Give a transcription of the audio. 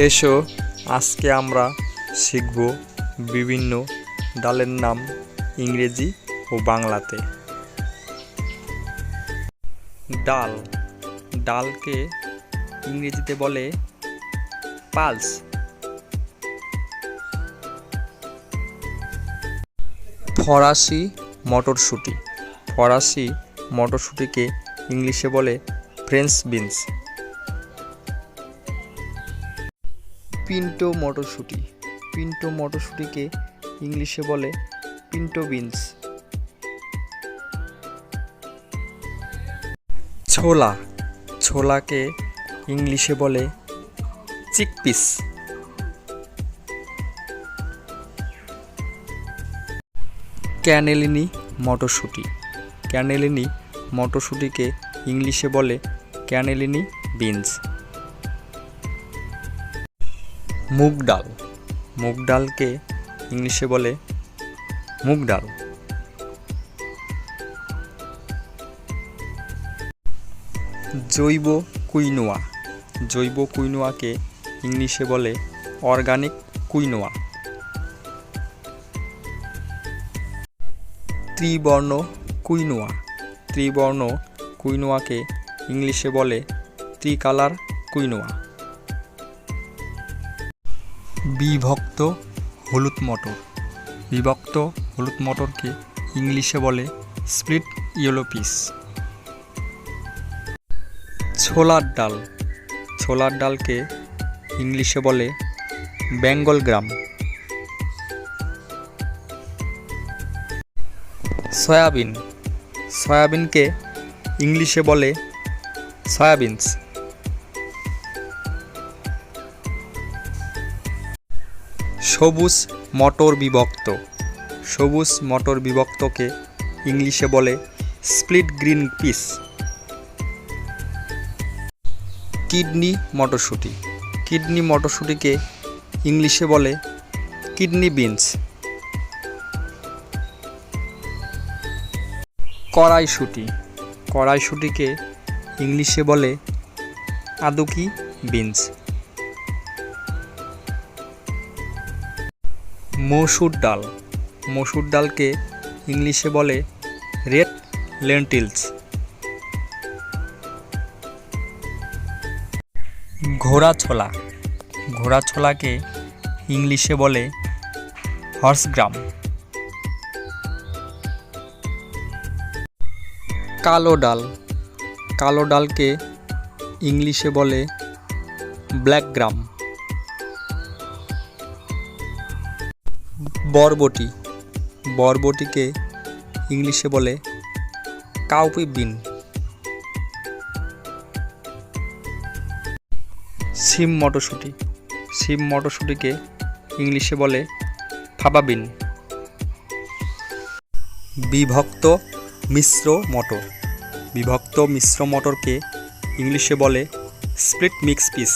এসো আজকে আমরা শিখব বিভিন্ন ডালের নাম ইংরেজি ও বাংলাতে। ডাল, ডালকে ইংরেজিতে বলে পালস। ফরাসি মটরশুঁটি, ফরাসি মটরশুঁটিকে ইংলিশে বলে ফ্রেঞ্চ বিনস। পিন্টো মটরশুঁটি, পিন্টো মটরশুঁটিকে ইংলিশে বলে পিন্টো বিনস। ছোলা, ছোলাকে ইংলিশে বলে চিকপিস। ক্যানেলিনি মটরশুঁটি, ক্যানেলিনি মটরশুঁটিকে ইংলিশে বলে ক্যানেলিনি বিনস। মুগ ডাল, মুগ ডালকে ইংলিশে বলে মুগ ডাল। জৈব কুইনোয়া, জৈব কুইনোয়াকে ইংলিশে বলে অর্গানিক কুইনোয়া। ত্রিবর্ণ কুইনোয়া, ত্রিবর্ণ কুইনোয়াকে ইংলিশে বলে ত্রিকালার কুইনোয়া। বিভক্ত হলুদ মটর, বিভক্ত হলুদ মটরকে ইংলিশে বলে স্প্লিট ইয়েলো পিস। ছোলার ডাল, ছোলার ডালকে ইংলিশে বলে বেঙ্গল গ্রাম। সয়াবিন, সয়াবিনকে ইংলিশে বলে সয়াবিনস। সবুজ মটর বিভক্ত, সবুজ মটর বিভক্তকে ইংলিশে বলে স্প্লিট গ্রিন পিস। কিডনি মটরশুঁটি, কিডনি মটরশুঁটিকে ইংলিশে বলে কিডনি বিনস। কড়াইশুঁটি, কড়াইশুঁটিকে ইংলিশে বলে আদুকি বিনস। মসুর ডাল, মসুর ডালকে ইংলিশে বলে রেড লেন্টিলস। ঘোড়া ছোলা, ঘোড়া ছোলাকে ইংলিশে বলে হর্স গ্রাম। কালো ডাল, কালো ডালকে ইংলিশে বলে ব্ল্যাক গ্রাম। বরবটি, বরবটিকে ইংলিশে বলে কাউপি বিন। শিম মটরশুঁটি, শিম মটরশুঁটিকে ইংলিশে বলে ফাবা বিন। বিভক্ত মিশ্র মটর, বিভক্ত মিশ্র মটরকে ইংলিশে বলে স্প্লিট মিক্স পিস।